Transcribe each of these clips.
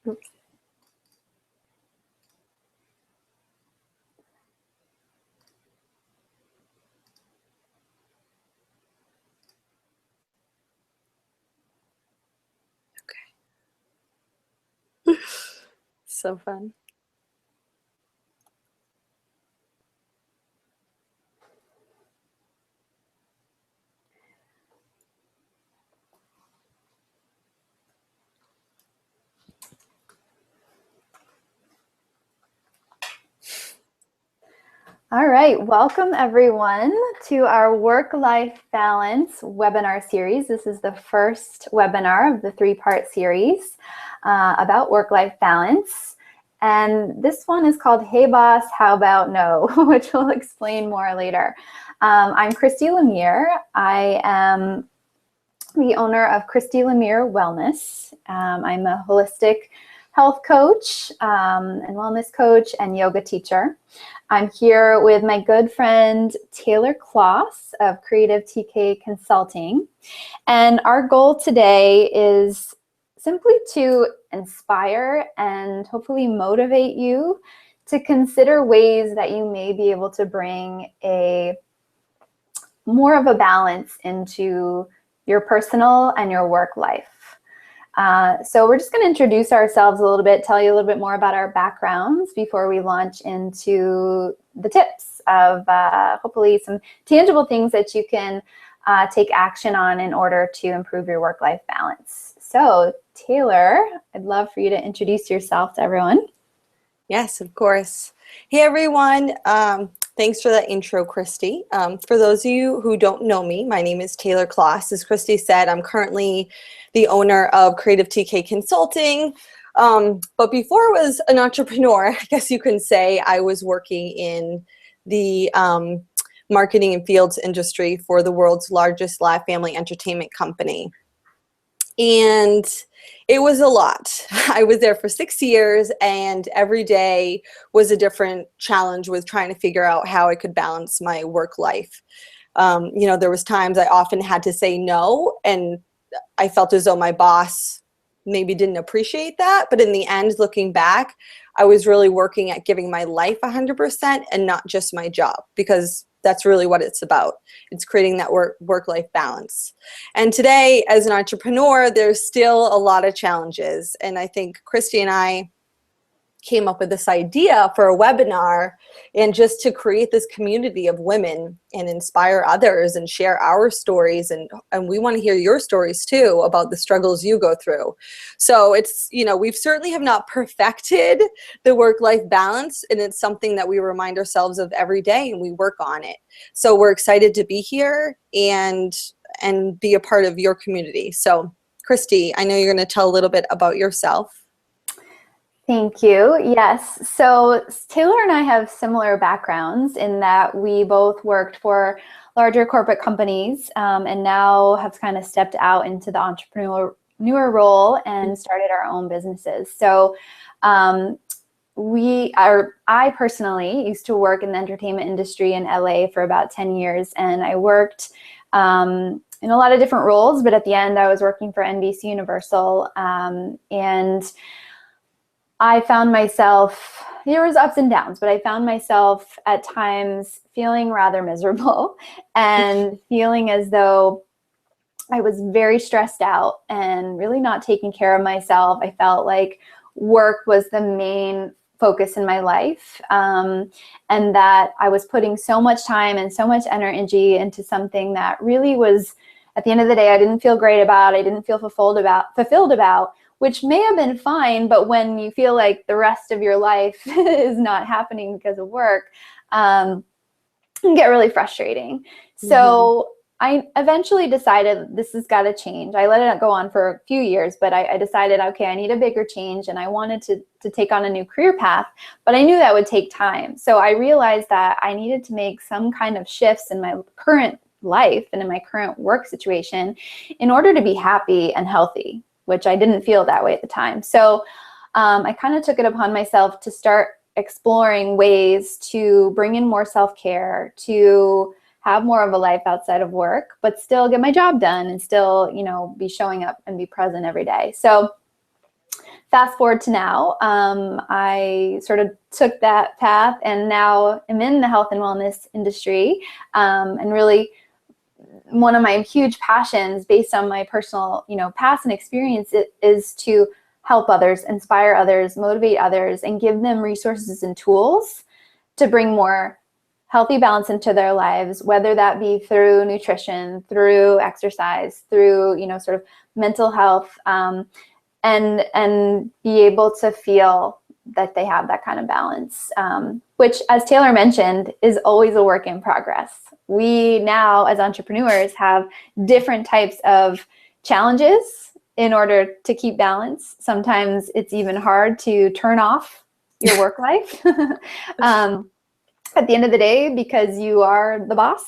Oops. Okay. So fun. All right, welcome everyone to our work-life balance webinar series. This is the first webinar of the three-part series about work-life balance. And this one is called Hey Boss, How About No, which we'll explain more later. I'm Christy LeMire. I am the owner of Christy LeMire Wellness. I'm a holistic health coach and wellness coach and yoga teacher. I'm here with my good friend Taylor Kloss of Creative TK Consulting. And our goal today is simply to inspire and hopefully motivate you to consider ways that you may be able to bring more of a balance into your personal and your work life. So we're just going to introduce ourselves a little bit, tell you a little bit more about our backgrounds before we launch into the tips of hopefully some tangible things that you can take action on in order to improve your work-life balance. So Taylor, I'd love for you to introduce yourself to everyone. Yes, of course. Hey everyone. Thanks for that intro, Christy. For those of you who don't know me, my name is Taylor Kloss. As Christy said, I'm currently the owner of Creative TK Consulting. But before I was an entrepreneur, I guess you can say I was working in the marketing and fields industry for the world's largest live family entertainment company. And it was a lot. I was there for 6 years, and every day was a different challenge with trying to figure out how I could balance my work life. You know, there was times I often had to say no, and I felt as though my boss maybe didn't appreciate that. But in the end, looking back, I was really working at giving my life 100% and not just my job, because that's really what it's about. It's creating that work-life balance. And today, as an entrepreneur, there's still a lot of challenges. And I think Christy and I came up with this idea for a webinar, and just to create this community of women and inspire others and share our stories. And we want to hear your stories too about the struggles you go through. So it's, you know, we've certainly have not perfected the work-life balance, and it's something that we remind ourselves of every day, and we work on it. So we're excited to be here and be a part of your community. So Christy, I know you're going to tell a little bit about yourself. Thank you. Yes. So Taylor and I have similar backgrounds in that we both worked for larger corporate companies and now have kind of stepped out into the entrepreneurial role and started our own businesses. So I personally used to work in the entertainment industry in LA for about 10 years, and I worked in a lot of different roles, but at the end I was working for NBC Universal, and I found myself, there was ups and downs, but I found myself at times feeling rather miserable and feeling as though I was very stressed out and really not taking care of myself. I felt like work was the main focus in my life, and that I was putting so much time and so much energy into something that really was, at the end of the day, I didn't feel great about, I didn't feel fulfilled about, which may have been fine, but when you feel like the rest of your life is not happening because of work, it can get really frustrating. Mm-hmm. So I eventually decided this has got to change. I let it go on for a few years, but I decided, okay, I need a bigger change, and I wanted to take on a new career path, but I knew that would take time. So I realized that I needed to make some kind of shifts in my current life and in my current work situation in order to be happy and healthy, which I didn't feel that way at the time. So I kind of took it upon myself to start exploring ways to bring in more self-care, to have more of a life outside of work, but still get my job done and still, you know, be showing up and be present every day. So fast forward to now, I sort of took that path and now am in the health and wellness industry. And really one of my huge passions based on my personal, past and experience is to help others, inspire others, motivate others, and give them resources and tools to bring more healthy balance into their lives, whether that be through nutrition, through exercise, through, sort of mental health, and be able to feel that they have that kind of balance, which, as Taylor mentioned, is always a work in progress. We now, as entrepreneurs, have different types of challenges in order to keep balance. Sometimes it's even hard to turn off your work life at the end of the day because you are the boss.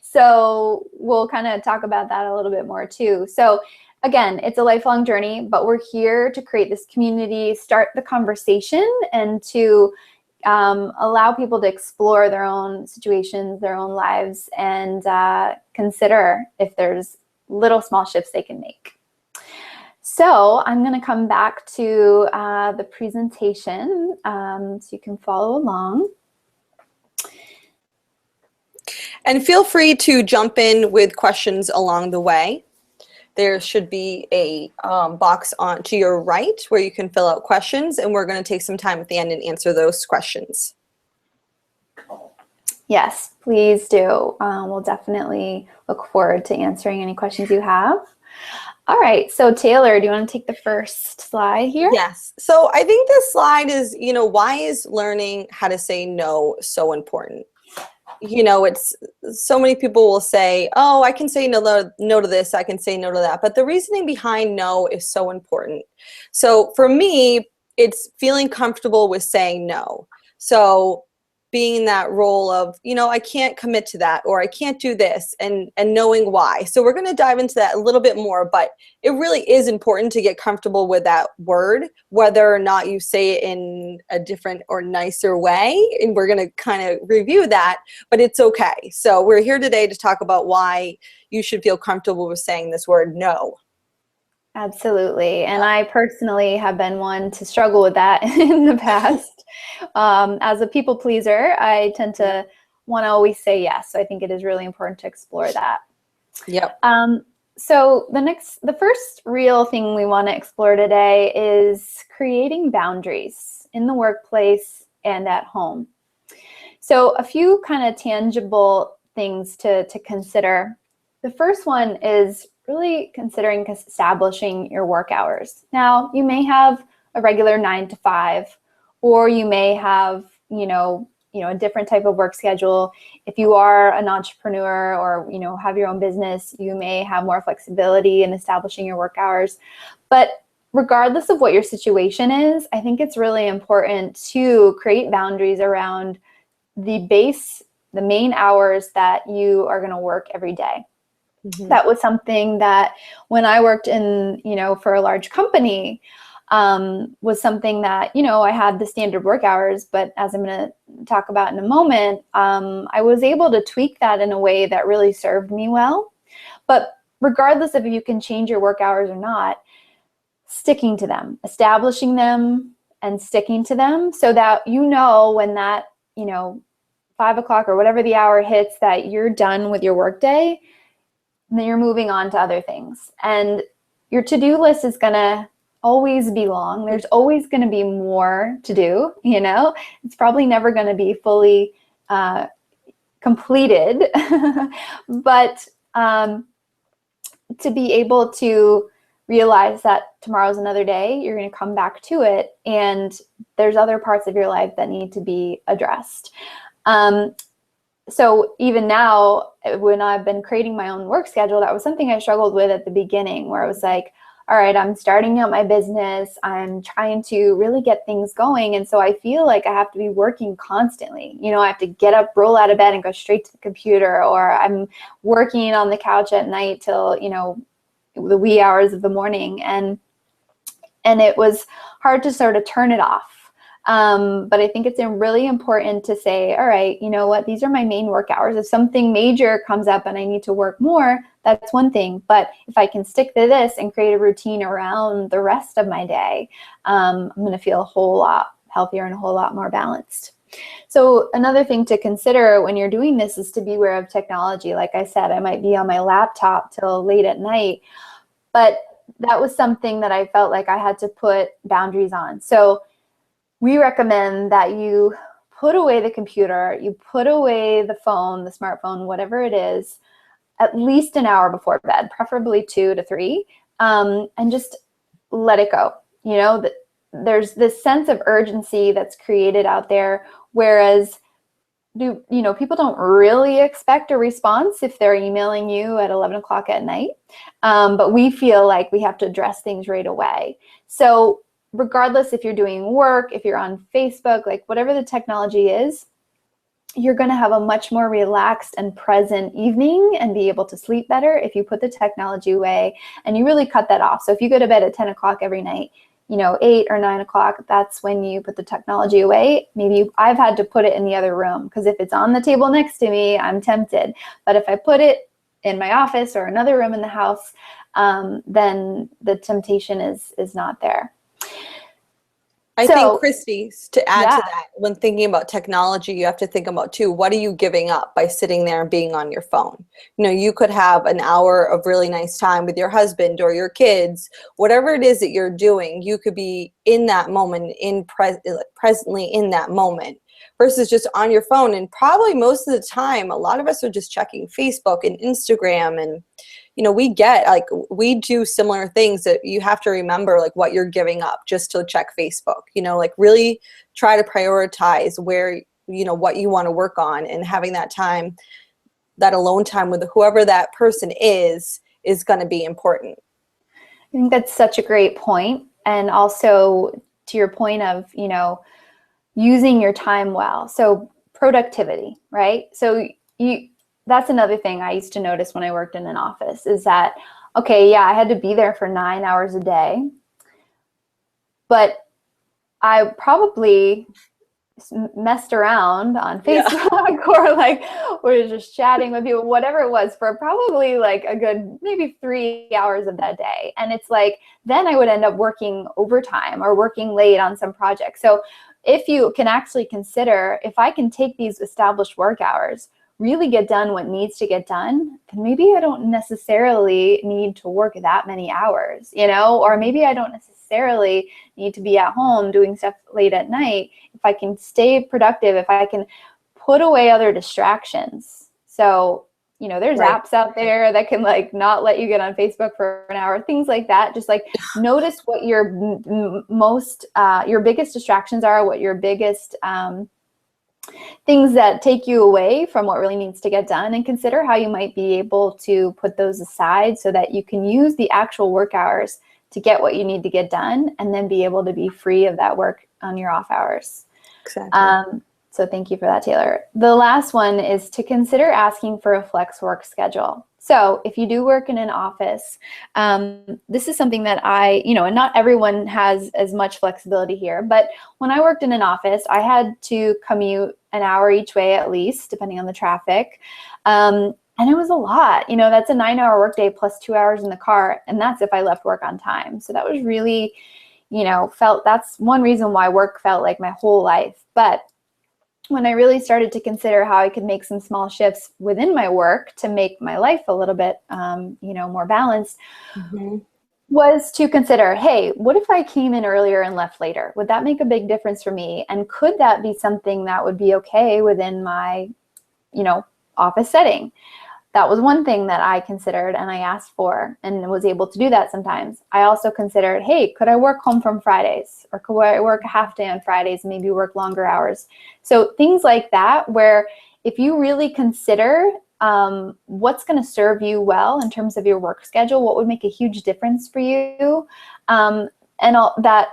So we'll kind of talk about that a little bit more too. So again, it's a lifelong journey, but we're here to create this community, start the conversation, and to allow people to explore their own situations, their own lives, and consider if there's little small shifts they can make. So I'm going to come back to the presentation so you can follow along. And feel free to jump in with questions along the way. There should be a box on to your right where you can fill out questions, and we're going to take some time at the end and answer those questions. Yes, please do. We'll definitely look forward to answering any questions you have. All right, so Taylor, do you want to take the first slide here? Yes. So I think this slide is, why is learning how to say no so important? It's so many people will say, oh, I can say no to this, I can say no to that. But the reasoning behind no is so important. So for me, it's feeling comfortable with saying no. So being in that role of, I can't commit to that, or I can't do this, and knowing why. So we're going to dive into that a little bit more, but it really is important to get comfortable with that word, whether or not you say it in a different or nicer way. And we're going to kind of review that, but it's okay. So we're here today to talk about why you should feel comfortable with saying this word no. Absolutely. And I personally have been one to struggle with that in the past. As a people pleaser, I tend to want to always say yes. So I think it is really important to explore that. Yep. So the first real thing we want to explore today is creating boundaries in the workplace and at home. So a few kind of tangible things to consider. The first one is really considering establishing your work hours. Now, you may have a regular 9 to 5, or you may have, a different type of work schedule. If you are an entrepreneur or, have your own business, you may have more flexibility in establishing your work hours. But regardless of what your situation is, I think it's really important to create boundaries around the main hours that you are going to work every day. Mm-hmm. That was something that when I worked in, for a large company, was something that, I had the standard work hours, but as I'm going to talk about in a moment, I was able to tweak that in a way that really served me well. But regardless of if you can change your work hours or not, sticking to them, establishing them and sticking to them so that when that, 5 o'clock or whatever the hour hits that you're done with your workday, then you're moving on to other things. And your to-do list is going to always be long. There's always going to be more to do, It's probably never going to be fully completed. But to be able to realize that tomorrow's another day, you're going to come back to it, and there's other parts of your life that need to be addressed. So even now, when I've been creating my own work schedule, that was something I struggled with at the beginning, where I was like, all right, I'm starting out my business. I'm trying to really get things going. And so I feel like I have to be working constantly. I have to get up, roll out of bed and go straight to the computer, or I'm working on the couch at night till, the wee hours of the morning. And it was hard to sort of turn it off. But I think it's really important to say, all right, you know what, these are my main work hours. If something major comes up and I need to work more, that's one thing. But if I can stick to this and create a routine around the rest of my day, I'm going to feel a whole lot healthier and a whole lot more balanced. So another thing to consider when you're doing this is to be aware of technology. Like I said, I might be on my laptop till late at night, but that was something that I felt like I had to put boundaries on. So we recommend that you put away the computer, you put away the phone, the smartphone, whatever it is, at least an hour before bed, preferably 2 to 3, and just let it go. You know, there's this sense of urgency that's created out there, whereas people don't really expect a response if they're emailing you at 11 o'clock at night, but we feel like we have to address things right away. So regardless if you're doing work, if you're on Facebook, like whatever the technology is, you're going to have a much more relaxed and present evening and be able to sleep better if you put the technology away and you really cut that off. So if you go to bed at 10 o'clock every night, 8 or 9 o'clock, that's when you put the technology away. Maybe I've had to put it in the other room, because if it's on the table next to me, I'm tempted. But if I put it in my office or another room in the house, then the temptation is not there. I think, Christy, to add to that, when thinking about technology, you have to think about too, what are you giving up by sitting there and being on your phone? You could have an hour of really nice time with your husband or your kids, whatever it is that you're doing, you could be in that moment, presently in that moment, versus just on your phone. And probably most of the time, a lot of us are just checking Facebook and Instagram, and we do similar things that you have to remember, like what you're giving up just to check Facebook, like really try to prioritize where, what you want to work on, and having that time, that alone time with whoever that person is going to be important. I think that's such a great point. And also to your point of, using your time well. So productivity, right? So that's another thing I used to notice when I worked in an office is that, okay, yeah, I had to be there for 9 hours a day, but I probably messed around on Facebook or was just chatting with people, whatever it was, for probably like a good maybe 3 hours of that day. And it's like, then I would end up working overtime or working late on some project. So if you can actually consider, if I can take these established work hours, really get done what needs to get done, then maybe I don't necessarily need to work that many hours, or maybe I don't necessarily need to be at home doing stuff late at night. If I can stay productive, if I can put away other distractions. So, there's apps out there that can not let you get on Facebook for an hour, things like that. Just notice what your your biggest distractions are, what your biggest things that take you away from what really needs to get done, and consider how you might be able to put those aside so that you can use the actual work hours to get what you need to get done, and then be able to be free of that work on your off hours. Exactly. So thank you for that, Taylor. The last one is to consider asking for a flex work schedule. So if you do work in an office, this is something that and not everyone has as much flexibility here, but when I worked in an office, I had to commute an hour each way at least, depending on the traffic. And it was a lot. That's a 9-hour workday plus 2 hours in the car, and that's if I left work on time. So that was really, that's one reason why work felt like my whole life. But when I really started to consider how I could make some small shifts within my work to make my life a little bit, more balanced, was to consider, hey, what if I came in earlier and left later? Would that make a big difference for me? And could that be something that would be okay within my, office setting? That was one thing that I considered and I asked for and was able to do that sometimes. I also considered, hey, could I work home from Fridays? Or could I work a half day on Fridays, maybe work longer hours? So things like that, where if you really consider what's going to serve you well in terms of your work schedule, what would make a huge difference for you, and all that,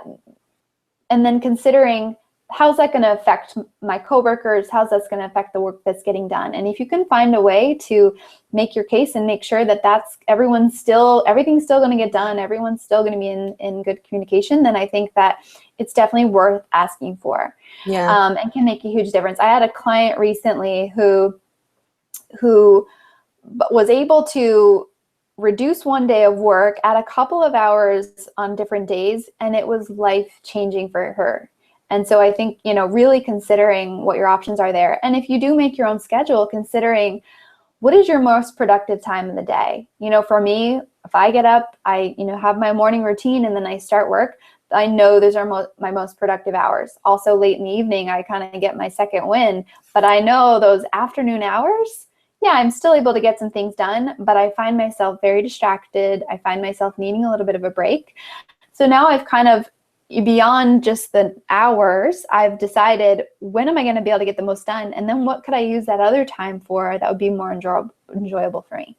and then considering, how's that going to affect my coworkers? How's that going to affect the work that's getting done? And if you can find a way to make your case and make sure that everything's still going to get done, everyone's still going to be in good communication, then I think that it's definitely worth asking for. Yeah. And can make a huge difference. I had a client recently who was able to reduce one day of work, add a couple of hours on different days, and it was life-changing for her. And so I think, really considering what your options are there. And if you do make your own schedule, considering what is your most productive time in the day? For me, if I get up, I, have my morning routine and then I start work, I know those are my most productive hours. Also late in the evening, I kind of get my second win, but I know those afternoon hours, yeah, I'm still able to get some things done, but I find myself very distracted. I find myself needing a little bit of a break. So now I've kind of, beyond just the hours, I've decided, when am I going to be able to get the most done? And then what could I use that other time for that would be more enjoyable for me?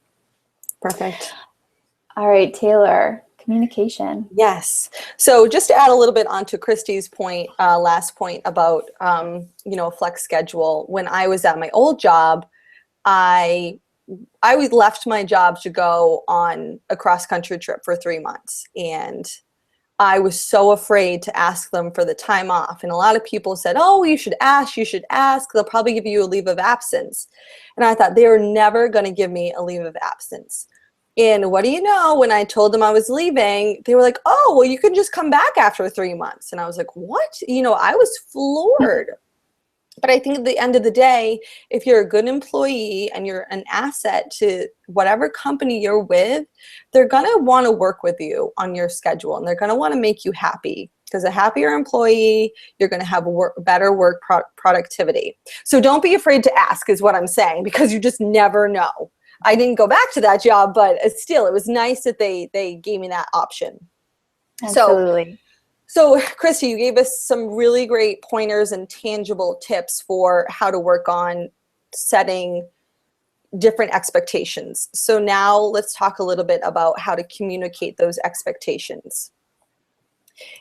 Perfect. All right, Taylor, communication. Yes. So just to add a little bit onto Christy's point, last point about, flex schedule. When I was at my old job, I left my job to go on a cross-country trip for 3 months. And I was so afraid to ask them for the time off. And a lot of people said, oh, you should ask. They'll probably give you a leave of absence. And I thought, they were never going to give me a leave of absence. And what do you know, when I told them I was leaving, they were like, oh, well, you can just come back after 3 months. And I was like, what? I was floored. But I think at the end of the day, if you're a good employee and you're an asset to whatever company you're with, they're going to want to work with you on your schedule, and they're going to want to make you happy, because a happier employee, you're going to have better work productivity. So don't be afraid to ask, is what I'm saying, because you just never know. I didn't go back to that job, but still, it was nice that they gave me that option. Absolutely. So, Christy, you gave us some really great pointers and tangible tips for how to work on setting different expectations. So now let's talk a little bit about how to communicate those expectations.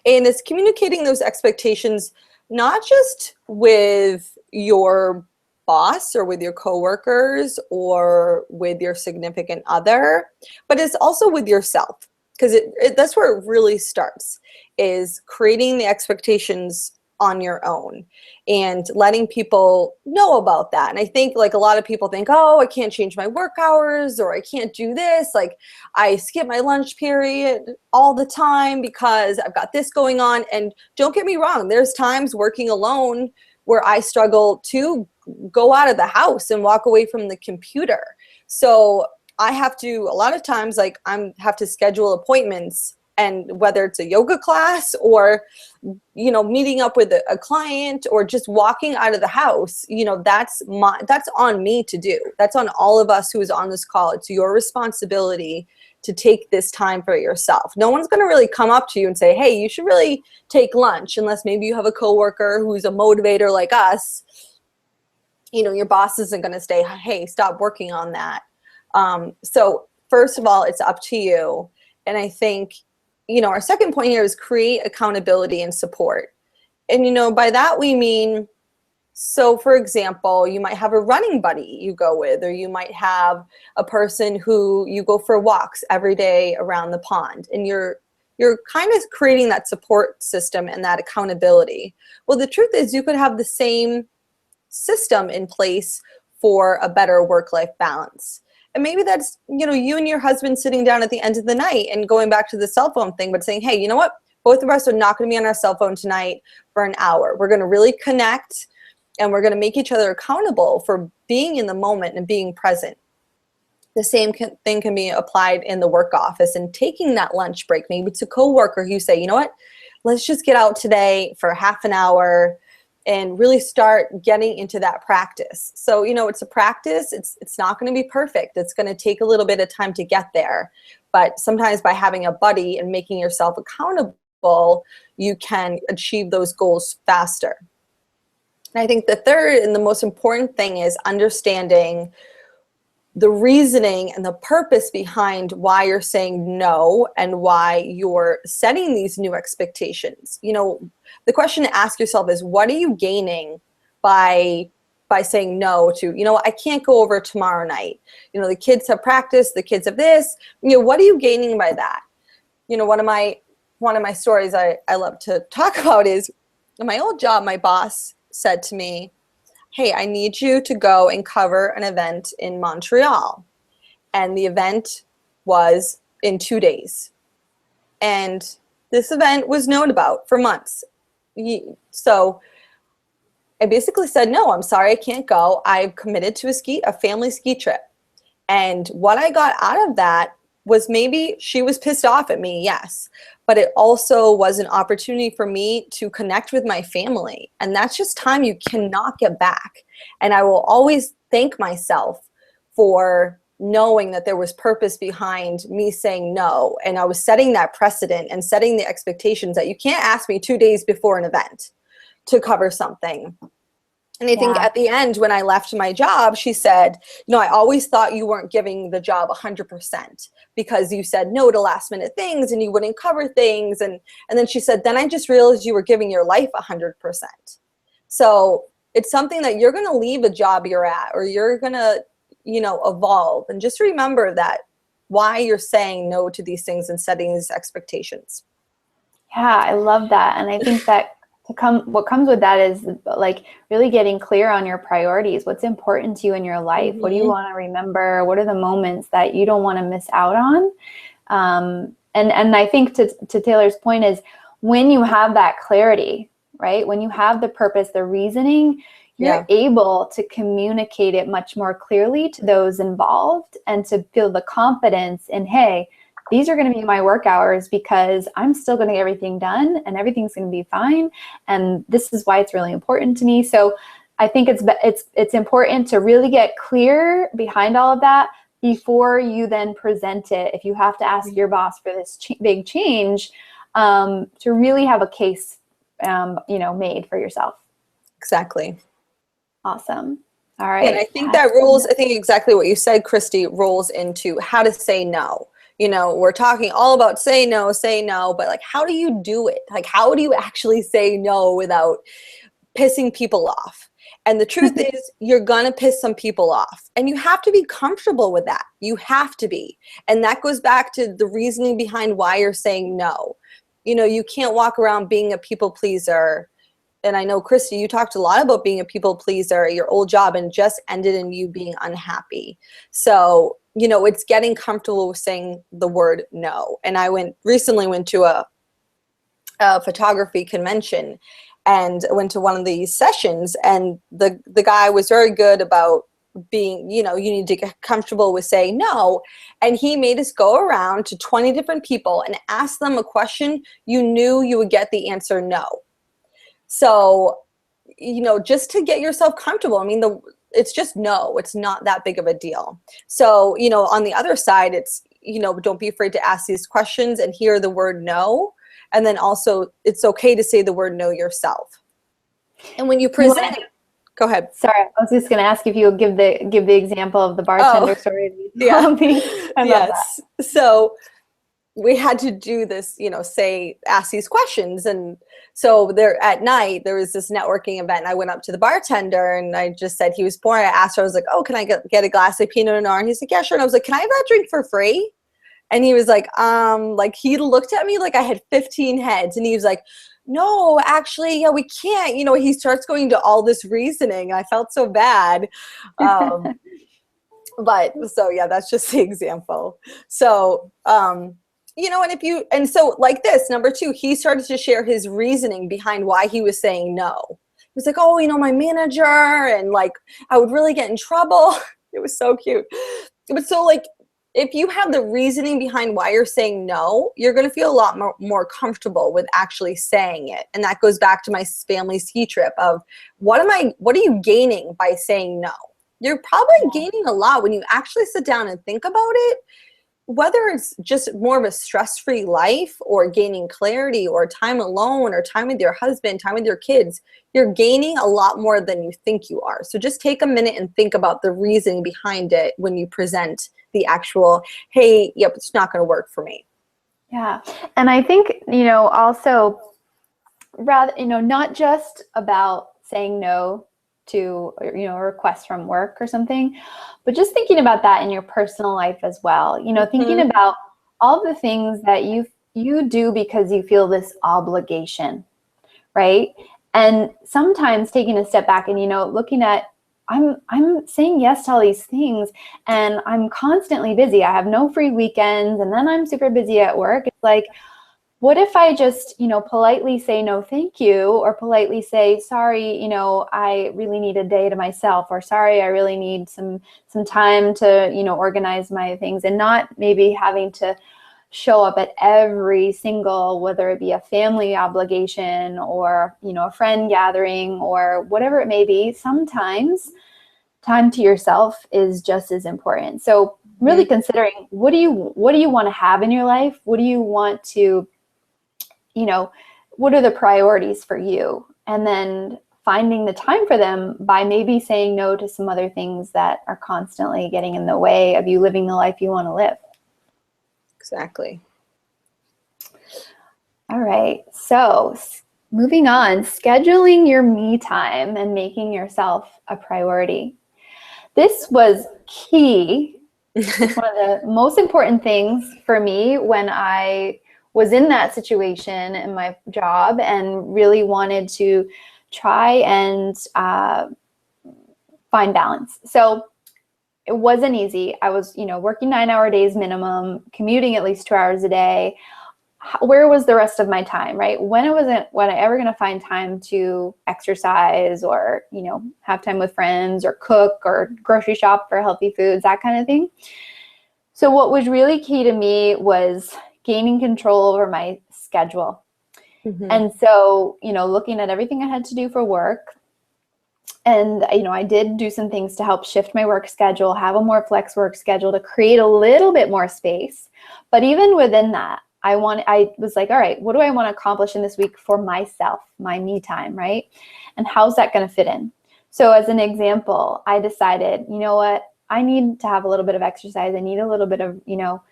And it's communicating those expectations not just with your boss or with your coworkers or with your significant other, but it's also with yourself. Because that's where it really starts, is creating the expectations on your own and letting people know about that. And I think, like, a lot of people think, oh, I can't change my work hours, or I can't do this. Like, I skip my lunch period all the time because I've got this going on. And don't get me wrong, there's times working alone where I struggle to go out of the house and walk away from the computer. So I have to, a lot of times, like, have to schedule appointments, and whether it's a yoga class or, meeting up with a client or just walking out of the house, that's on me to do. That's on all of us who is on this call. It's your responsibility to take this time for yourself. No one's going to really come up to you and say, hey, you should really take lunch, unless maybe you have a coworker who's a motivator like us. Your boss isn't going to say, hey, stop working on that. So first of all, it's up to you. And I think, our second point here is create accountability and support. And, by that we mean, so for example, you might have a running buddy you go with, or you might have a person who you go for walks every day around the pond, and you're kind of creating that support system and that accountability. Well, the truth is, you could have the same system in place for a better work-life balance. And maybe that's, you and your husband sitting down at the end of the night and going back to the cell phone thing, but saying, hey, you know what? Both of us are not going to be on our cell phone tonight for an hour. We're going to really connect, and we're going to make each other accountable for being in the moment and being present. The same thing can be applied in the work office, and taking that lunch break. Maybe it's a coworker who you say, you know what? Let's just get out today for half an hour and really start getting into that practice. So, it's a practice. It's not going to be perfect. It's going to take a little bit of time to get there. But sometimes by having a buddy and making yourself accountable, you can achieve those goals faster. And I think the third and the most important thing is understanding the reasoning and the purpose behind why you're saying no and why you're setting these new expectations. You know, the question to ask yourself is, what are you gaining by saying no to, you know, I can't go over tomorrow night. You know, the kids have practice, the kids have this. You know, what are you gaining by that? You know, one of my stories I love to talk about is, in my old job, my boss said to me, hey, I need you to go and cover an event in Montreal. And the event was in 2 days. And this event was known about for months. So I basically said, no, I'm sorry, I can't go. I've committed to a family ski trip. And what I got out of that was, maybe she was pissed off at me, yes, but it also was an opportunity for me to connect with my family. And that's just time you cannot get back. And I will always thank myself for knowing that there was purpose behind me saying no. And I was setting that precedent and setting the expectations that you can't ask me 2 days before an event to cover something. And I think at the end, when I left my job, she said, you know, I always thought you weren't giving the job 100% because you said no to last minute things and you wouldn't cover things. And then she said, then I just realized you were giving your life 100%. So it's something that you're going to leave a job you're at, or you're going to, you know, evolve. And just remember that, why you're saying no to these things and setting these expectations. Yeah, I love that. And I think that what comes with that is like really getting clear on your priorities. What's important to you in your life? What do you want to remember? What are the moments that you don't want to miss out on? And I think to Taylor's point is, when you have that clarity, right? When you have the purpose, the reasoning, you're able to communicate it much more clearly to those involved, and to feel the confidence in, hey, these are going to be my work hours because I'm still going to get everything done and everything's going to be fine. And this is why it's really important to me. So I think it's important to really get clear behind all of that before you then present it. If you have to ask your boss for this big change, to really have a case, made for yourself. Exactly. Awesome. All right. And I think that rolls, I think exactly what you said, Christy, rolls into how to say no. You know, we're talking all about say no, but like, how do you do it? Like, how do you actually say no without pissing people off? And the truth is, you're going to piss some people off, and you have to be comfortable with that. You have to be. And that goes back to the reasoning behind why you're saying no. You know, you can't walk around being a people pleaser. And I know, Christy, you talked a lot about being a people pleaser at your old job, and just ended in you being unhappy. So, you know, it's getting comfortable with saying the word no. And I recently went to a photography convention, and went to one of these sessions, and the guy was very good about being, you know, you need to get comfortable with saying no. And he made us go around to 20 different people and ask them a question you knew you would get the answer no. So, you know, just to get yourself comfortable. I mean, it's just no, it's not that big of a deal. So, you know, on the other side, it's, you know, don't be afraid to ask these questions and hear the word no. And then also, it's okay to say the word no yourself. And when you present, go ahead. Sorry, I was just going to ask if you would give the example of the bartender story. Yeah. I love that. So we had to do this, you know, ask these questions. And so at night, there was this networking event. And I went up to the bartender and I just said, he was pouring. I asked her, I was like, oh, can I get a glass of Pinot Noir? And he's like, yeah, sure. And I was like, can I have that drink for free? And he was like he looked at me like I had 15 heads. And he was like, no, actually, yeah, we can't. You know, he starts going to all this reasoning. I felt so bad. But so, yeah, that's just the example. So, you know, and so like this, number 2, he started to share his reasoning behind why he was saying no. He was like, oh, you know, my manager, and like, I would really get in trouble. It was so cute. But so like, if you have the reasoning behind why you're saying no, you're going to feel a lot more comfortable with actually saying it. And that goes back to my family ski trip of what are you gaining by saying no? You're probably gaining a lot when you actually sit down and think about it. whether it's just more of a stress-free life or gaining clarity or time alone or time with your husband, time with your kids, you're gaining a lot more than you think you are. So just take a minute and think about the reasoning behind it when you present the actual, hey, yep, it's not going to work for me. Yeah. And I think, you know, also rather, you know, not just about saying no to, you know, a request from work or something, but just thinking about that in your personal life as well. You know, thinking about all the things that you do because you feel this obligation, right? And sometimes taking a step back and, you know, looking at, I'm saying yes to all these things and I'm constantly busy. I have no free weekends and then I'm super busy at work. It's like, what if I just, you know, politely say no, thank you, or politely say, sorry, you know, I really need a day to myself, or sorry, I really need some time to, you know, organize my things, and not maybe having to show up at every single, whether it be a family obligation or, you know, a friend gathering or whatever it may be. Sometimes time to yourself is just as important. So really considering, what do you want to have in your life? What do you want to, you know, what are the priorities for you? And then finding the time for them by maybe saying no to some other things that are constantly getting in the way of you living the life you want to live. Exactly. All right. So moving on, scheduling your me time and making yourself a priority. This was key. It's one of the most important things for me when I was in that situation in my job and really wanted to try and find balance. So it wasn't easy. I was, you know, working 9-hour days minimum, commuting at least 2 hours a day. Where was the rest of my time, right? When I ever going to find time to exercise or, you know, have time with friends or cook or grocery shop for healthy foods, that kind of thing. So what was really key to me was gaining control over my schedule. And so, you know, looking at everything I had to do for work, and, you know, I did do some things to help shift my work schedule, have a more flex work schedule to create a little bit more space. But even within that, I was like, all right, what do I want to accomplish in this week for myself, my me time, right? And how's that going to fit in? So as an example, I decided, you know what, I need to have a little bit of exercise. I need a little bit of, you know,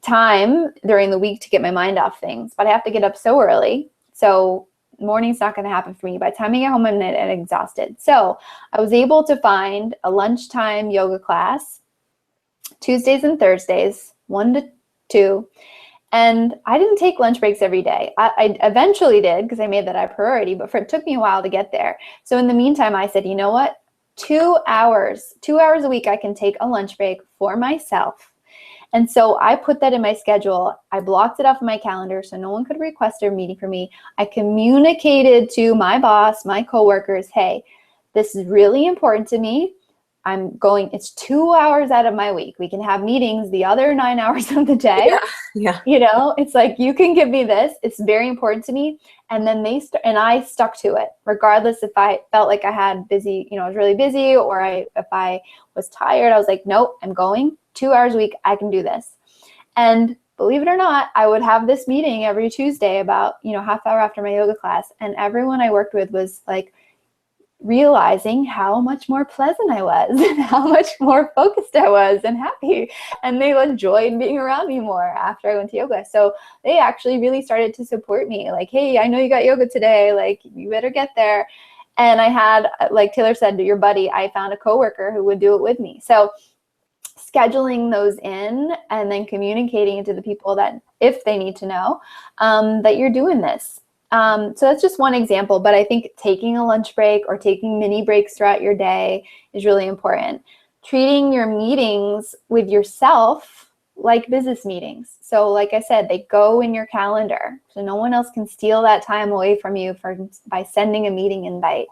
time during the week to get my mind off things, but I have to get up so early. So morning's not going to happen for me. By the time I get home, I'm exhausted. So I was able to find a lunchtime yoga class, Tuesdays and Thursdays, 1 to 2. And I didn't take lunch breaks every day. I eventually did because I made that a priority, but it took me a while to get there. So in the meantime, I said, you know what? 2 hours a week, I can take a lunch break for myself. And so I put that in my schedule. I blocked it off my calendar so no one could request a meeting for me. I communicated to my boss, my coworkers, hey, this is really important to me. It's 2 hours out of my week. We can have meetings the other 9 hours of the day. Yeah. You know, it's like, you can give me this. It's very important to me. And then I stuck to it, regardless if I felt like I had busy, you know, I was really busy, or if I was tired, I was like, nope, I'm going 2 hours a week. I can do this. And believe it or not, I would have this meeting every Tuesday about, you know, half hour after my yoga class. And everyone I worked with was like, realizing how much more pleasant I was and how much more focused I was and happy. And they enjoyed being around me more after I went to yoga. So they actually really started to support me. Like, hey, I know you got yoga today. Like, you better get there. And I had, like Taylor said, to your buddy, I found a coworker who would do it with me. So scheduling those in and then communicating to the people that, if they need to know, that you're doing this. So that's just one example, but I think taking a lunch break or taking mini breaks throughout your day is really important. Treating your meetings with yourself like business meetings. So like I said, they go in your calendar, so no one else can steal that time away from you by sending a meeting invite,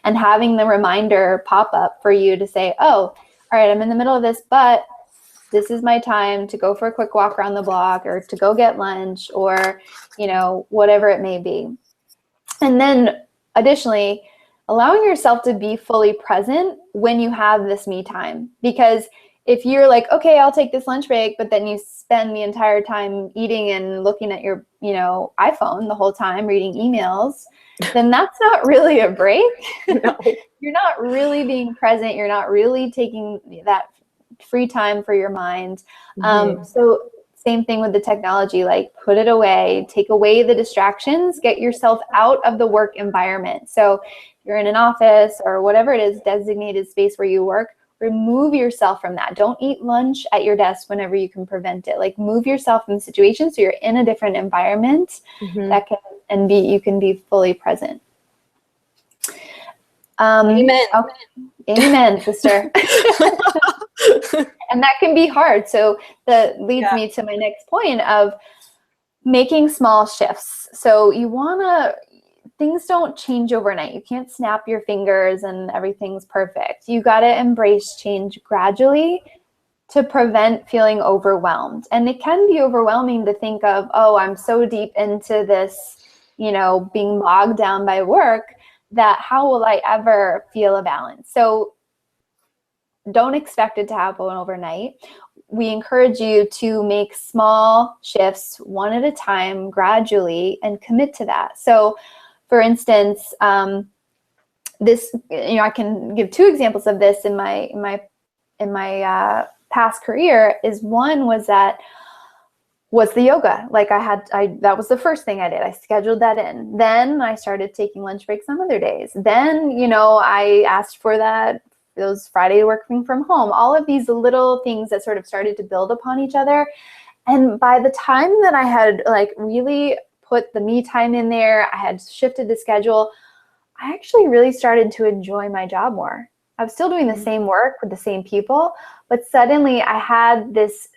and having the reminder pop up for you to say, oh, all right, I'm in the middle of this, but this is my time to go for a quick walk around the block, or to go get lunch, or, you know, whatever it may be. And then additionally, allowing yourself to be fully present when you have this me time, because if you're like, okay, I'll take this lunch break, but then you spend the entire time eating and looking at your, iPhone the whole time, reading emails, then that's not really a break. No. You're not really being present. You're not really taking that free time for your mind. So same thing with the technology, like put it away, take away the distractions, get yourself out of the work environment. So you're in an office or whatever it is, designated space where you work, remove yourself from that. Don't eat lunch at your desk whenever you can prevent it. Like move yourself from the situation so you're in a different environment that you can be fully present. Amen. Okay. Amen, sister. And that can be hard. So that leads me to my next point of making small shifts. So things don't change overnight. You can't snap your fingers and everything's perfect. You got to embrace change gradually to prevent feeling overwhelmed. And it can be overwhelming to think of, oh, I'm so deep into this, being bogged down by work, that how will I ever feel a balance? So don't expect it to happen overnight. We encourage you to make small shifts one at a time, gradually, and commit to that. So for instance, this, I can give two examples of this in my past career. One was the yoga. Like that was the first thing I did. I scheduled that in. Then I started taking lunch breaks on other days. Then, I asked for those Friday working from home, all of these little things that sort of started to build upon each other. And by the time that I had really put the me time in there, I had shifted the schedule, I actually really started to enjoy my job more. I was still doing the same work with the same people, but suddenly I had this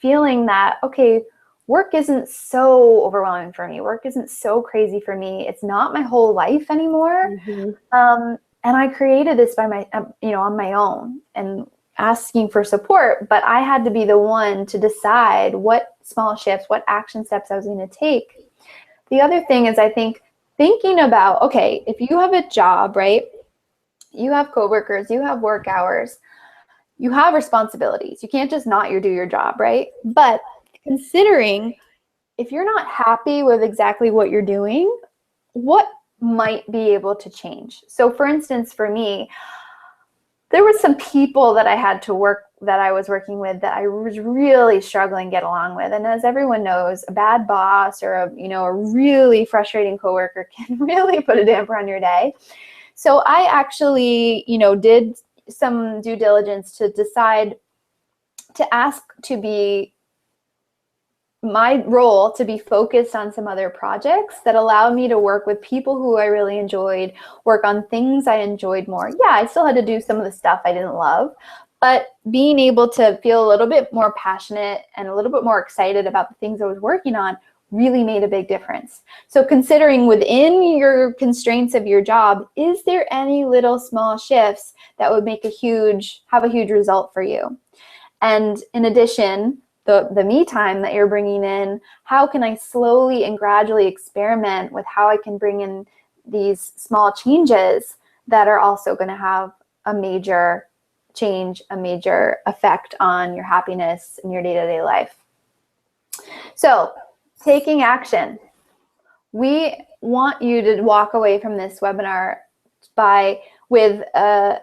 feeling that, okay, work isn't so overwhelming for me. Work isn't so crazy for me. It's not my whole life anymore. And I created this by on my own and asking for support, but I had to be the one to decide what small shifts, what action steps I was going to take. The other thing is, I think, thinking about, okay, if you have a job, right? You have coworkers, you have work hours, you have responsibilities. You can't just not do your job, right? But considering if you're not happy with exactly what you're doing, what might be able to change? So for instance, for me, there were some people that I was working with that I was really struggling to get along with. And as everyone knows, a bad boss or a really frustrating coworker can really put a damper on your day. So I actually, did some due diligence to decide to ask my role to be focused on some other projects that allowed me to work with people who I really enjoyed, work on things I enjoyed more. Yeah, I still had to do some of the stuff I didn't love, but being able to feel a little bit more passionate and a little bit more excited about the things I was working on really made a big difference. So considering within your constraints of your job, is there any little small shifts that would have a huge result for you? And in addition, the me time that you're bringing in, how can I slowly and gradually experiment with how I can bring in these small changes that are also going to have a major change, a major effect on your happiness in your day-to-day life. So taking action. We want you to walk away from this webinar with an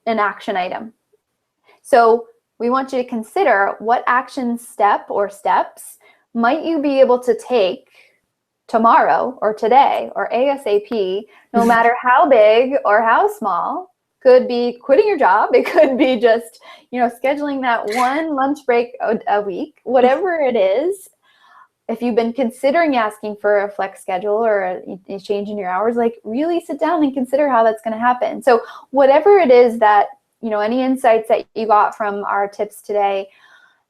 action item. So we want you to consider what action step or steps might you be able to take tomorrow or today or ASAP, no matter how big or how small. Could be quitting your job. It could be just, scheduling that one lunch break a week, whatever it is. If you've been considering asking for a flex schedule or a change in your hours, really sit down and consider how that's going to happen. So whatever it is that, any insights that you got from our tips today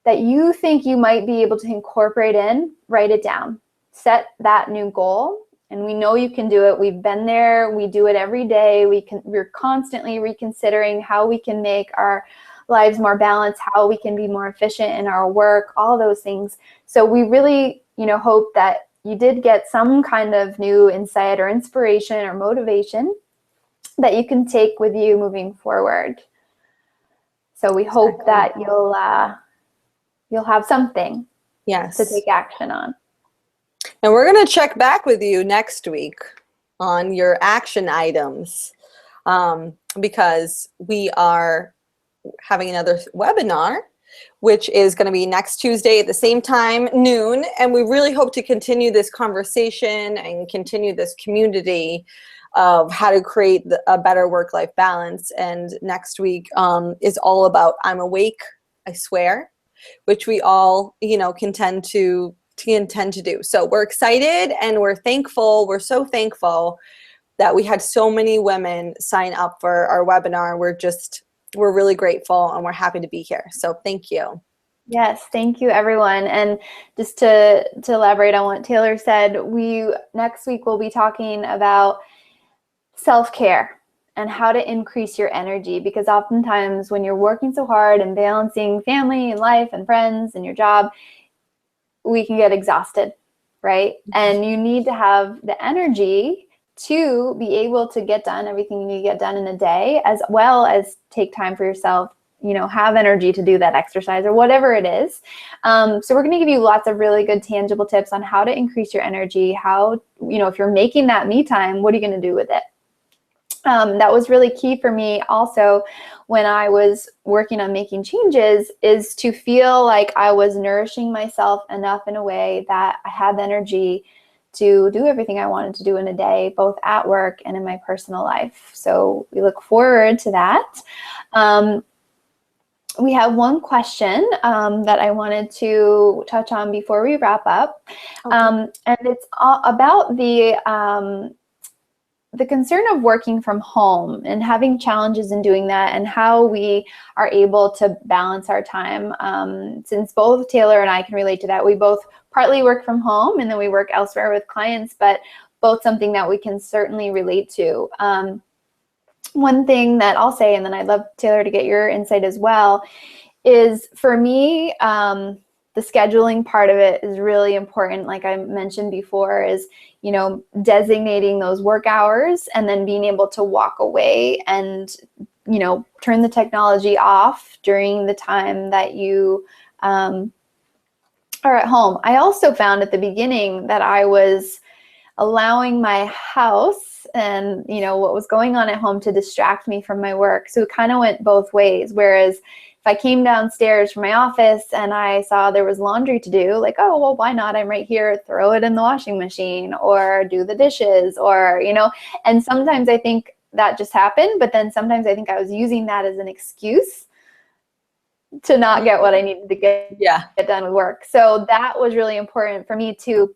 that you think you might be able to incorporate in, write it down. Set that new goal. And we know you can do it. We've been there. We do it every day. We're constantly reconsidering how we can make our lives more balanced, how we can be more efficient in our work, all those things. So we really, hope that you did get some kind of new insight or inspiration or motivation that you can take with you moving forward. So we hope that you'll have something Yes. to take action on. And we're going to check back with you next week on your action items, because we are having another webinar, which is going to be next Tuesday at the same time, noon. And we really hope to continue this conversation and continue this community of how to create a better work-life balance. And next week is all about I'm awake, I swear, which we all, can tend to do. So we're excited and we're thankful. We're so thankful that we had so many women sign up for our webinar. We're really grateful and we're happy to be here. So thank you. Yes, thank you, everyone. And just to elaborate on what Taylor said, next week we'll be talking about self-care and how to increase your energy, because oftentimes when you're working so hard and balancing family and life and friends and your job, we can get exhausted, right? And you need to have the energy to be able to get done everything you need to get done in a day, as well as take time for yourself, have energy to do that exercise or whatever it is. So we're going to give you lots of really good tangible tips on how to increase your energy, how, if you're making that me time, what are you going to do with it? That was really key for me also when I was working on making changes, is to feel like I was nourishing myself enough in a way that I had the energy to do everything I wanted to do in a day, both at work and in my personal life. So we look forward to that. We have one question that I wanted to touch on before we wrap up. Okay. And it's about the concern of working from home and having challenges in doing that, and how we are able to balance our time. Since both Taylor and I can relate to that, we both partly work from home and then we work elsewhere with clients, but both something that we can certainly relate to. One thing that I'll say, and then I'd love, Taylor, to get your insight as well, is for me, the scheduling part of it is really important. Like I mentioned before, is, designating those work hours and then being able to walk away and, turn the technology off during the time that you are at home. I also found at the beginning that I was allowing my house and, what was going on at home to distract me from my work. So it kind of went both ways. Whereas if I came downstairs from my office and I saw there was laundry to do, like, oh, well, why not? I'm right here, throw it in the washing machine or do the dishes or, and sometimes I think that just happened, but then sometimes I think I was using that as an excuse to not get what I needed to get done with work. So that was really important for me to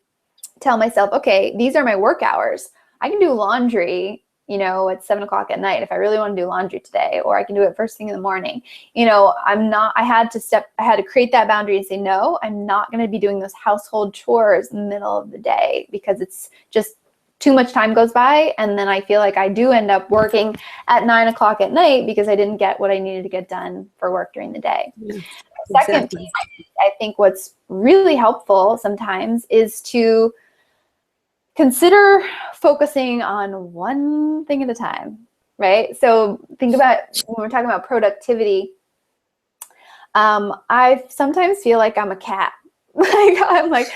tell myself, okay, these are my work hours. I can do laundry, at 7 o'clock at night if I really want to do laundry today, or I can do it first thing in the morning. I had to create that boundary and say, no, I'm not going to be doing those household chores in the middle of the day, because it's just too much time goes by. And then I feel like I do end up working at 9 o'clock at night because I didn't get what I needed to get done for work during the day. Yeah, second piece, I think what's really helpful sometimes is to consider focusing on one thing at a time, right? So think about when we're talking about productivity, I sometimes feel like I'm a cat. I'm like,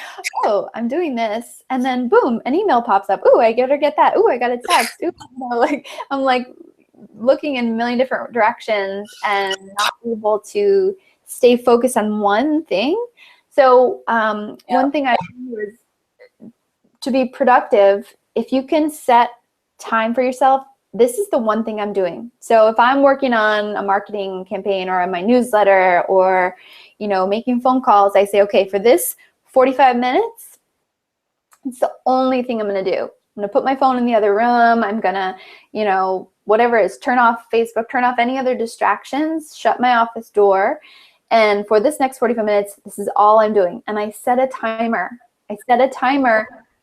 oh, I'm doing this. And then boom, an email pops up. Ooh, I gotta get that. Ooh, I got a text. Ooh, I'm like looking in a million different directions and not able to stay focused on one thing. So one thing I do is, to be productive, if you can set time for yourself, this is the one thing I'm doing. So if I'm working on a marketing campaign or on my newsletter or, making phone calls, I say, okay, for this 45 minutes, it's the only thing I'm going to do. I'm going to put my phone in the other room. I'm going to, whatever it is, turn off Facebook, turn off any other distractions, shut my office door. And for this next 45 minutes, this is all I'm doing. And I set a timer.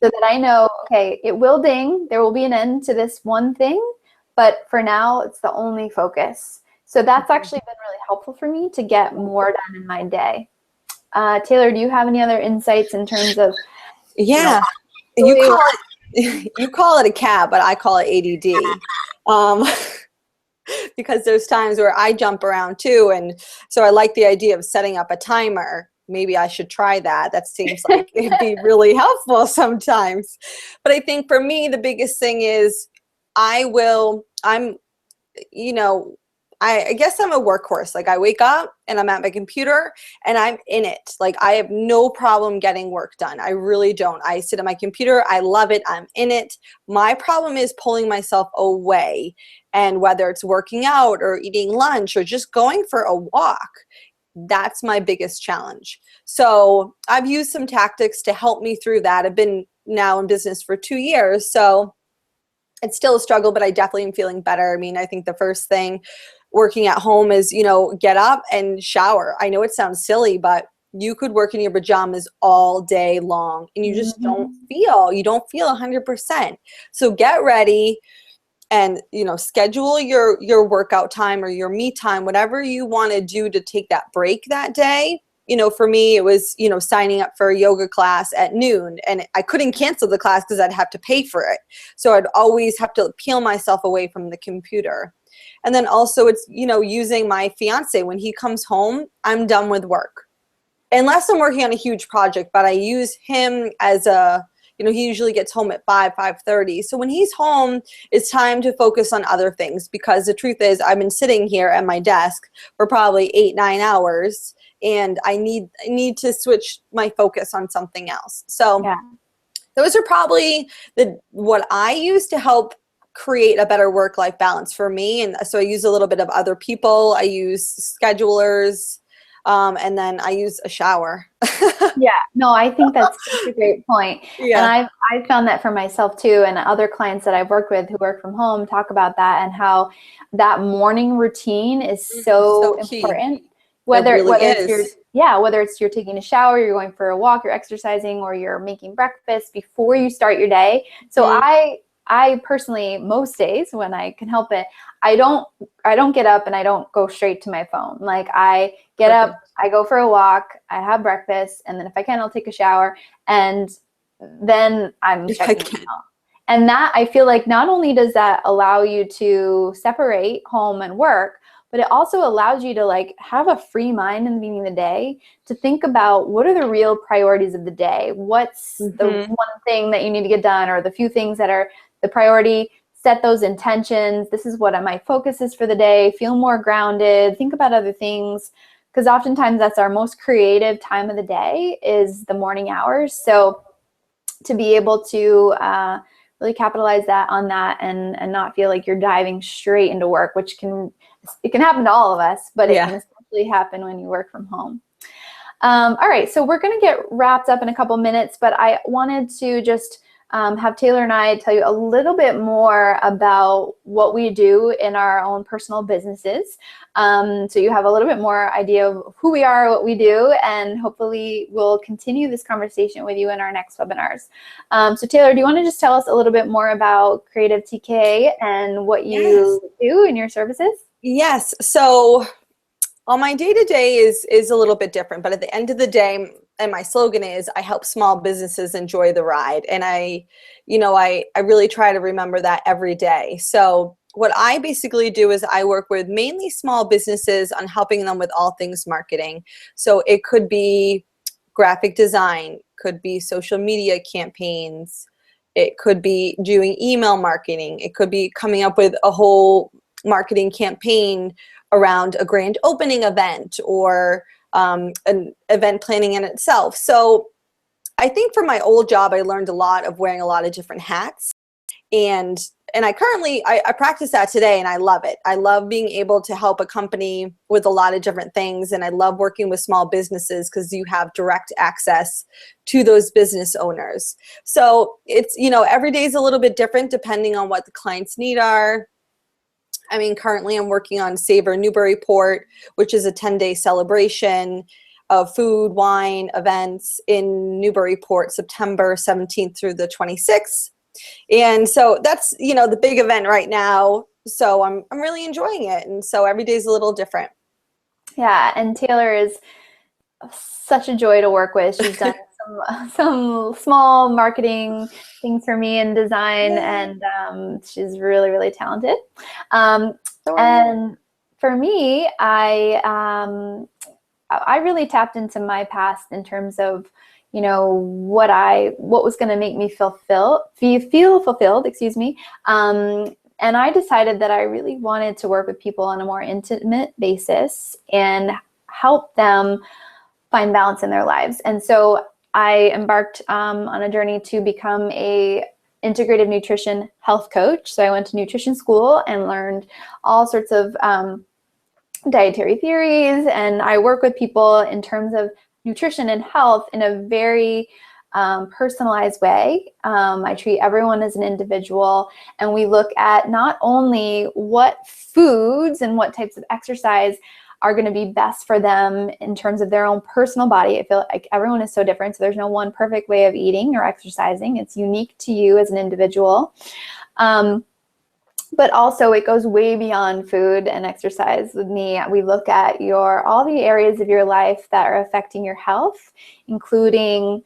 So that I know, okay, it will ding. There will be an end to this one thing, but for now, it's the only focus. So that's actually been really helpful for me to get more done in my day. Taylor, do you have any other insights in terms of? Yeah, you call it a cat, but I call it ADD. because there's times where I jump around too. And so I like the idea of setting up a timer. Maybe I should try that. That seems like it'd be really helpful sometimes. But I think for me, the biggest thing is I'm, you know, I guess I'm a workhorse. Like I wake up and I'm at my computer and I'm in it. Like I have no problem getting work done. I really don't. I sit at my computer. I love it. I'm in it. My problem is pulling myself away. And whether it's working out or eating lunch or just going for a walk, that's my biggest challenge. So I've used some tactics to help me through that. I've been now in business for 2 years. So it's still a struggle, but I definitely am feeling better. I mean, I think the first thing working at home is, get up and shower. I know it sounds silly, but you could work in your pajamas all day long and you just don't feel 100%. So get ready and, schedule your workout time or your me time, whatever you want to do to take that break that day. For me, it was, signing up for a yoga class at noon, and I couldn't cancel the class because I'd have to pay for it. So I'd always have to peel myself away from the computer. And then also it's, using my fiance. When he comes home, I'm done with work. Unless I'm working on a huge project, but I use him as he usually gets home at 5:30. So when he's home, it's time to focus on other things, because the truth is I've been sitting here at my desk for probably 8-9 hours. And I need to switch my focus on something else. So those are probably what I use to help create a better work-life balance for me. And so I use a little bit of other people. I use schedulers, and then I use a shower. Yeah, no, I think that's such a great point. Yeah. And I've found that for myself too, and other clients that I've worked with who work from home talk about that, and how that morning routine is so important. Whether it's you're taking a shower, you're going for a walk, you're exercising, or you're making breakfast before you start your day. So I personally, most days when I can help it, I don't get up and I don't go straight to my phone. Like I get up, I go for a walk, I have breakfast, and then if I can, I'll take a shower, and then I'm checking my phone. And that, I feel like, not only does that allow you to separate home and work, but it also allows you to have a free mind in the beginning of the day to think about what are the real priorities of the day. What's the one thing that you need to get done, or the few things that are the priority. Set those intentions. This is what my focus is for the day. Feel more grounded. Think about other things, because oftentimes that's our most creative time of the day, is the morning hours. So to be able to really capitalize on that and not feel like you're diving straight into work, which can happen to all of us, but it can especially happen when you work from home. All right, so we're going to get wrapped up in a couple minutes, but I wanted to just have Taylor and I tell you a little bit more about what we do in our own personal businesses. So you have a little bit more idea of who we are, what we do, and hopefully we'll continue this conversation with you in our next webinars. So Taylor, do you want to just tell us a little bit more about Creative TK and what you do in your services? Yes. So my day-to-day is a little bit different, but at the end of the day, and my slogan is, I help small businesses enjoy the ride. And I really try to remember that every day. So what I basically do is I work with mainly small businesses on helping them with all things marketing. So it could be graphic design, could be social media campaigns, it could be doing email marketing, it could be coming up with a whole marketing campaign around a grand opening event, or an event planning in itself. So I think from my old job, I learned a lot of wearing a lot of different hats. And I currently, I practice that today, and I love it. I love being able to help a company with a lot of different things. And I love working with small businesses because you have direct access to those business owners. So it's, every day is a little bit different depending on what the client's need are. I mean, currently I'm working on Savor Newburyport, which is a 10-day celebration of food, wine, events in Newburyport, September 17th through the 26th. And so that's, the big event right now. So I'm really enjoying it. And so every day is a little different. Yeah. And Taylor is such a joy to work with. She's done some small marketing things for me in design, and she's really, really talented. story. And for me, I really tapped into my past in terms of, what was going to make me feel fulfilled, excuse me. And I decided that I really wanted to work with people on a more intimate basis and help them find balance in their lives. And so I embarked on a journey to become a integrative nutrition health coach. So I went to nutrition school and learned all sorts of dietary theories, and I work with people in terms of nutrition and health in a very personalized way. I treat everyone as an individual, and we look at not only what foods and what types of exercise are going to be best for them in terms of their own personal body. I feel like everyone is so different, so there's no one perfect way of eating or exercising. It's unique to you as an individual. But also it goes way beyond food and exercise. With me, we look at all the areas of your life that are affecting your health, including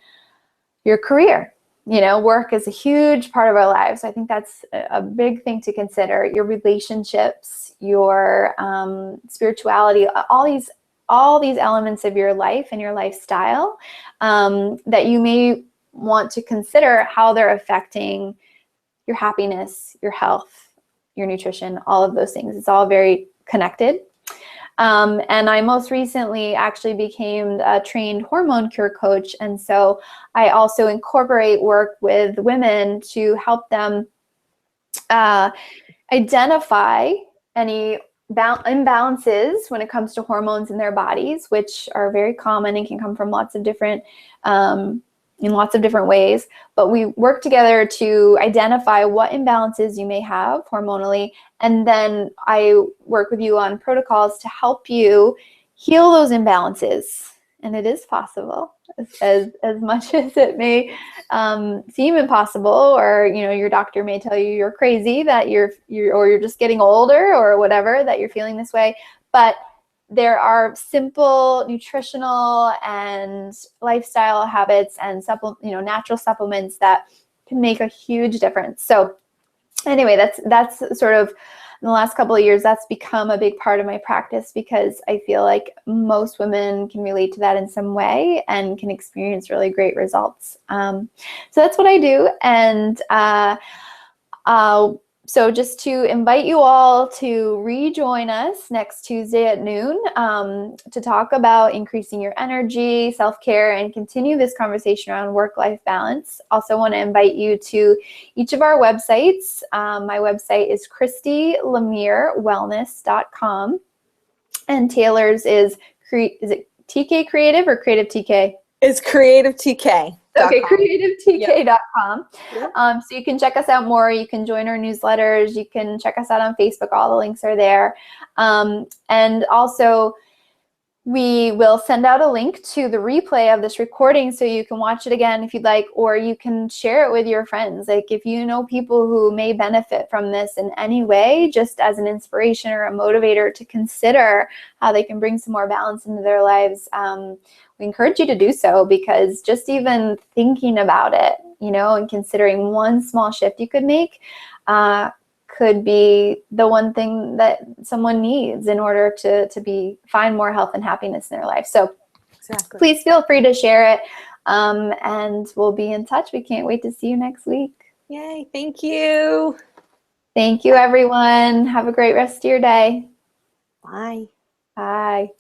your career. Work is a huge part of our lives. So I think that's a big thing to consider. Your relationships, your spirituality, all these elements of your life and your lifestyle that you may want to consider how they're affecting your happiness, your health, your nutrition, all of those things. It's all very connected. And I most recently actually became a trained hormone cure coach. And so I also incorporate work with women to help them identify any imbalances when it comes to hormones in their bodies, which are very common and can come from lots of different in lots of different ways. But we work together to identify what imbalances you may have hormonally, and then I work with you on protocols to help you heal those imbalances. And it is possible, as much as it may seem impossible, or your doctor may tell you you're crazy, that you're just getting older or whatever, that you're feeling this way. But there are simple nutritional and lifestyle habits and natural supplements that can make a huge difference. So anyway, that's sort of, in the last couple of years, that's become a big part of my practice, because I feel like most women can relate to that in some way and can experience really great results. So that's what I do. And so just to invite you all to rejoin us next Tuesday at noon to talk about increasing your energy, self-care, and continue this conversation around work-life balance. Also want to invite you to each of our websites. My website is ChristyLemireWellness.com, and Taylor's is it TK Creative or Creative TK? It's Creative TK. Okay, creativetk.com. Yep. So you can check us out more. You can join our newsletters. You can check us out on Facebook. All the links are there. And also, we will send out a link to the replay of this recording so you can watch it again if you'd like, or you can share it with your friends. Like, if you know people who may benefit from this in any way, just as an inspiration or a motivator to consider how they can bring some more balance into their lives, we encourage you to do so, because just even thinking about it, and considering one small shift you could make could be the one thing that someone needs in order to find more health and happiness in their life. So exactly. Please feel free to share it, and we'll be in touch. We can't wait to see you next week. Yay, thank you. Thank you, everyone. Have a great rest of your day. Bye. Bye.